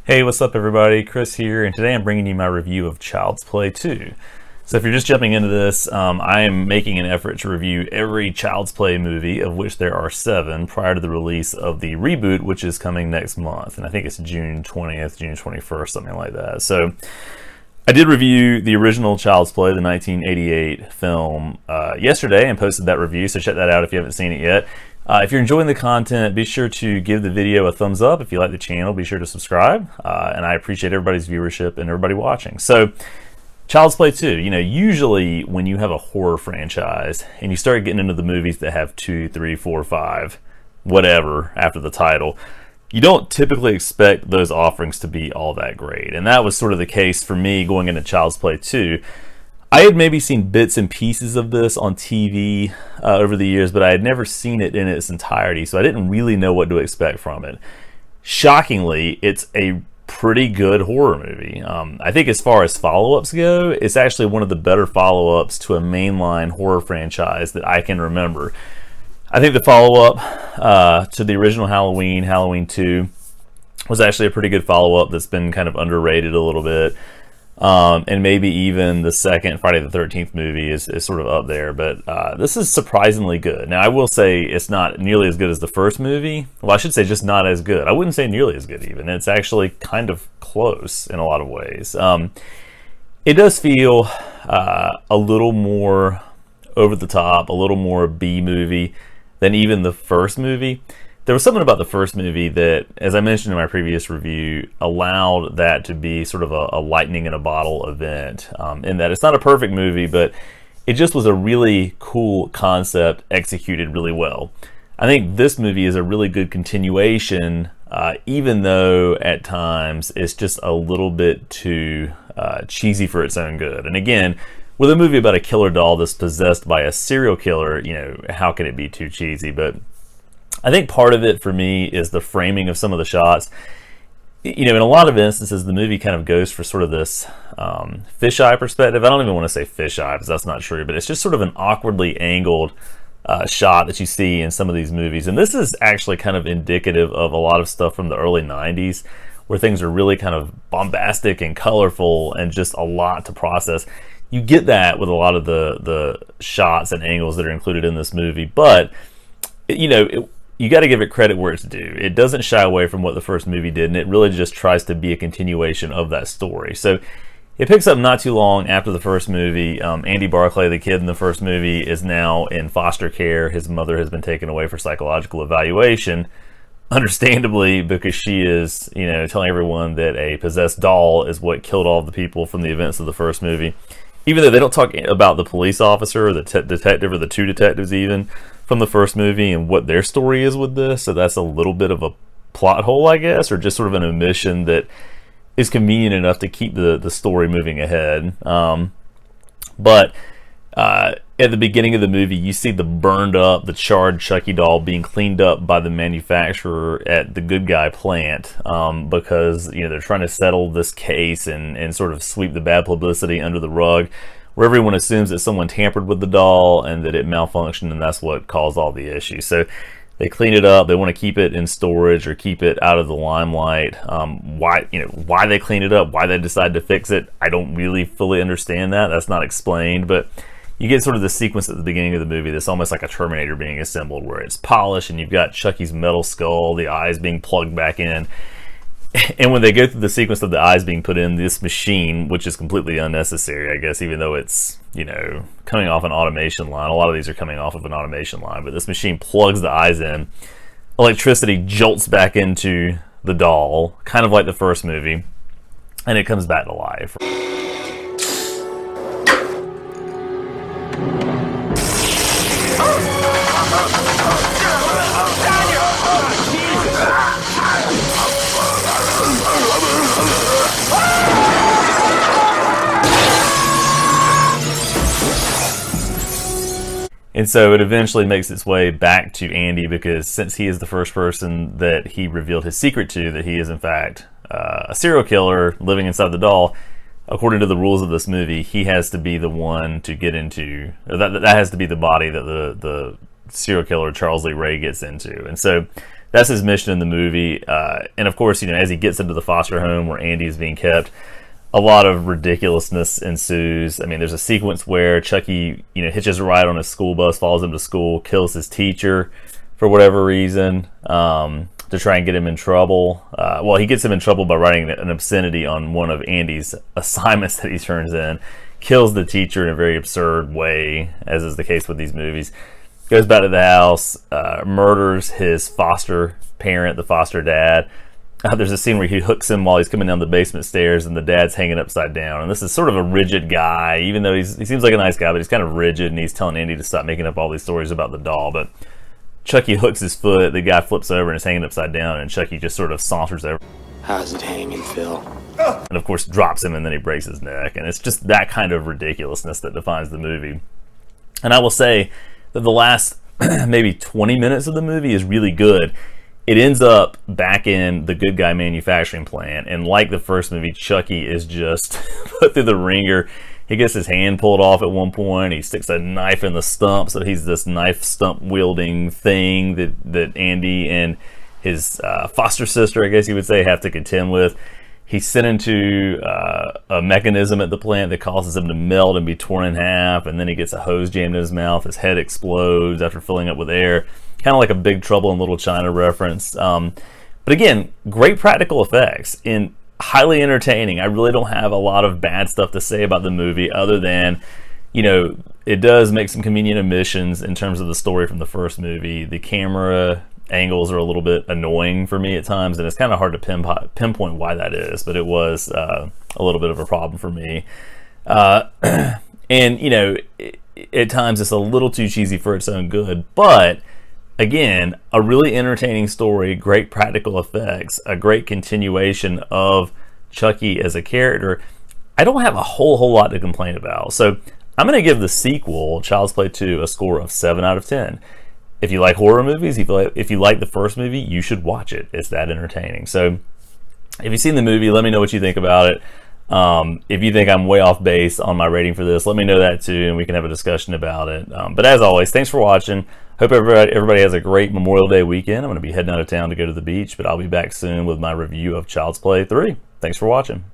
Hey, what's up everybody? Chris here, and today I'm bringing you my review of Child's Play 2. So if you're just jumping into this, I am making an effort to review every Child's Play movie, of which there are 7, prior to the release of the reboot, which is coming next month. And I think it's June 20th, June 21st, something like that. So I did review the original Child's Play, the 1988 film, yesterday, and posted that review, so check that out if you haven't seen it yet. If you're enjoying the content, be sure to give the video a thumbs up. If you like the channel, be sure to subscribe. And I appreciate everybody's viewership and everybody watching. So, Child's Play 2, usually when you have a horror franchise and you start getting into the movies that have 2, 3, 4, 5, whatever, after the title, you don't typically expect those offerings to be all that great. And that was sort of the case for me going into Child's Play 2. I had maybe seen bits and pieces of this on TV over the years, but I had never seen it in its entirety, so I didn't really know what to expect from it. Shockingly, it's a pretty good horror movie. I think as far as follow-ups go, it's actually one of the better follow-ups to a mainline horror franchise that I can remember. I think the follow-up to the original Halloween, Halloween 2, was actually a pretty good follow-up that's been kind of underrated a little bit. And maybe even the second Friday the 13th movie is sort of up there, but this is surprisingly good. Now, I will say it's not nearly as good as the first movie. Well, I should say just not as good. I wouldn't say nearly as good even. It's actually kind of close in a lot of ways. It does feel a little more over the top, a little more B-movie than even the first movie. There was something about the first movie that, as I mentioned in my previous review, allowed that to be sort of a lightning in a bottle event, in that it's not a perfect movie, but it just was a really cool concept executed really well. I think this movie is a really good continuation, even though at times it's just a little bit too cheesy for its own good. And again, with a movie about a killer doll that's possessed by a serial killer, how can it be too cheesy? But I think part of it for me is the framing of some of the shots. In a lot of instances, the movie kind of goes for sort of this fisheye perspective. I don't even want to say fisheye because that's not true, but it's just sort of an awkwardly angled shot that you see in some of these movies. And this is actually kind of indicative of a lot of stuff from the early 90s where things are really kind of bombastic and colorful and just a lot to process. You get that with a lot of the shots and angles that are included in this movie, but you got to give it credit where it's due. It doesn't shy away from what the first movie did, and it really just tries to be a continuation of that story. So it picks up not too long after the first movie. Andy Barclay, the kid in the first movie, is now in foster care. His mother has been taken away for psychological evaluation, understandably, because she is, telling everyone that a possessed doll is what killed all the people from the events of the first movie. Even though they don't talk about the police officer or the detective or the 2 detectives even from the first movie and what their story is with this, so that's a little bit of a plot hole, I guess, or just sort of an omission that is convenient enough to keep the story moving ahead. But at the beginning of the movie, you see the burned up, the charred Chucky doll being cleaned up by the manufacturer at the Good Guy plant, because they're trying to settle this case and sort of sweep the bad publicity under the rug, where everyone assumes that someone tampered with the doll and that it malfunctioned, and that's what caused all the issues. So they clean it up. They want to keep it in storage or keep it out of the limelight. Why they clean it up, why they decide to fix it, I don't really fully understand that. That's not explained, but you get sort of the sequence at the beginning of the movie that's almost like a Terminator being assembled, where it's polished and you've got Chucky's metal skull, the eyes being plugged back in. And when they go through the sequence of the eyes being put in this machine, which is completely unnecessary, I guess, even though it's, coming off an automation line. A lot of these are coming off of an automation line, but this machine plugs the eyes in. Electricity jolts back into the doll, kind of like the first movie, and it comes back to life. And so it eventually makes its way back to Andy, because since he is the first person that he revealed his secret to, that he is in fact a serial killer living inside the doll, according to the rules of this movie, he has to be the one to get into, or that has to be the body that the serial killer Charles Lee Ray gets into. And so that's his mission in the movie. And of course, as he gets into the foster home where Andy is being kept, a lot of ridiculousness ensues. I mean, there's a sequence where Chucky, hitches a ride on a school bus, follows him to school, kills his teacher for whatever reason, to try and get him in trouble. Well, he gets him in trouble by writing an obscenity on one of Andy's assignments that he turns in, kills the teacher in a very absurd way, as is the case with these movies. Goes back to the house, murders his foster parent, the foster dad. There's a scene where he hooks him while he's coming down the basement stairs, and the dad's hanging upside down. And this is sort of a rigid guy, even though he seems like a nice guy, but he's kind of rigid, and he's telling Andy to stop making up all these stories about the doll. But Chucky hooks his foot, the guy flips over and is hanging upside down, and Chucky just sort of saunters over. How's it hanging, Phil? And of course drops him, and then he breaks his neck. And it's just that kind of ridiculousness that defines the movie. And I will say that the last maybe 20 minutes of the movie is really good. It ends up back in the good guy manufacturing plant, and like the first movie, Chucky is just put through the ringer. He gets his hand pulled off at one point. He sticks a knife in the stump, so he's this knife stump wielding thing that Andy and his foster sister, I guess you would say, have to contend with. He's sent into a mechanism at the plant that causes him to melt and be torn in half, and then he gets a hose jammed in his mouth. His head explodes after filling up with air. Kind of like a Big Trouble in Little China reference. But again, great practical effects and highly entertaining. I really don't have a lot of bad stuff to say about the movie other than, it does make some convenient omissions in terms of the story from the first movie. The camera angles are a little bit annoying for me at times, and it's kind of hard to pinpoint why that is, but it was a little bit of a problem for me. And, at times it's a little too cheesy for its own good, but again, a really entertaining story, great practical effects, a great continuation of Chucky as a character. I don't have a whole lot to complain about. So I'm going to give the sequel, Child's Play 2, a score of 7 out of 10. If you like horror movies, if you like the first movie, you should watch it. It's that entertaining. So if you've seen the movie, let me know what you think about it. If you think I'm way off base on my rating for this, let me know that too, and we can have a discussion about it. But as always, thanks for watching. Hope everybody has a great Memorial Day weekend. I'm going to be heading out of town to go to the beach, but I'll be back soon with my review of Child's Play 3. Thanks for watching.